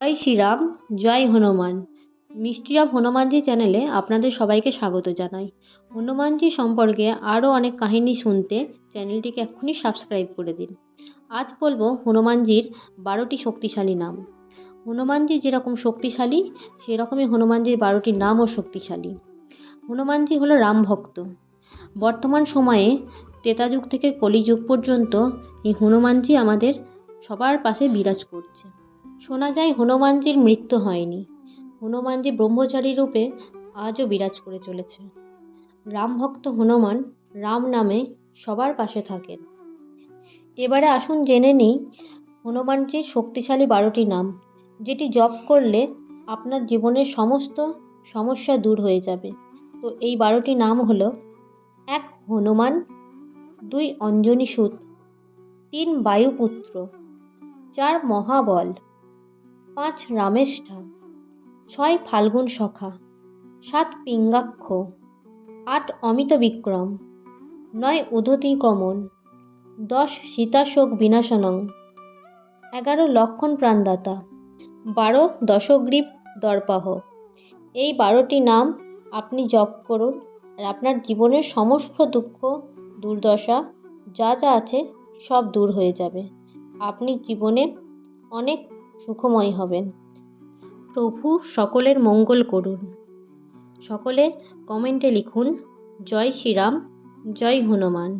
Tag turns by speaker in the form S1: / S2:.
S1: জয় শ্রীরাম, জয় Hanuman. Mystery of Hanumanji চ্যানেলে আপনাদের সবাইকে স্বাগত জানাই। হনুমানজি সম্পর্কে আরও অনেক কাহিনী শুনতে চ্যানেলটিকে এক্ষুনি সাবস্ক্রাইব করে দিন। আজ বলবো হনুমানজির 12টি শক্তিশালী নাম। হনুমানজি যেরকম শক্তিশালী সেরকমই হনুমানজির 12টি নামও শক্তিশালী। হনুমানজি হলো রাম ভক্ত। বর্তমান সময়ে ত্রেতাযুগ থেকে কলিযুগ পর্যন্ত এই হনুমানজি আমাদের সবার পাশে বিরাজ করছে। শোনা যায় হনুমানজির মৃত্যু হয়নি। হনুমানজি ব্রহ্মচারী রূপে আজও বিরাজ করে চলেছে। রাম ভক্ত হনুমান রাম নামে সবার পাশে থাকেন। এবারে আসুন জেনে নিই হনুমানজির শক্তিশালী 12টি নাম, যেটি জপ করলে আপনার জীবনের সমস্ত সমস্যা দূর হয়ে যাবে। তো এই 12টি নাম হলো: 1 হনুমান, 2 অঞ্জনী সুত, 3 বায়ুপুত্র, 4 মহাবল, 5 রামেষ্ঠা, 6 ফাল্গুন সখা, 7 পিঙ্গাক্ষ, 8 অমিত বিক্রম, 9 উদ্ধতি কমল, 10 সীতাশোক বিনাশনং, 11 লক্ষণ প্রাণদাতা, 12 দশগ্রীব দর্পাহ। এই 12টি নাম আপনি জপ করুন আর আপনার জীবনের সমস্ত দুঃখ দুর্দশা যা যা আছে সব দূর হয়ে যাবে। আপনি জীবনে অনেক সুখময় হবেন। প্রভু সকলের মঙ্গল করুন। সকলে কমেন্টে লিখুন জয় শ্রীরাম, জয় হনুমান।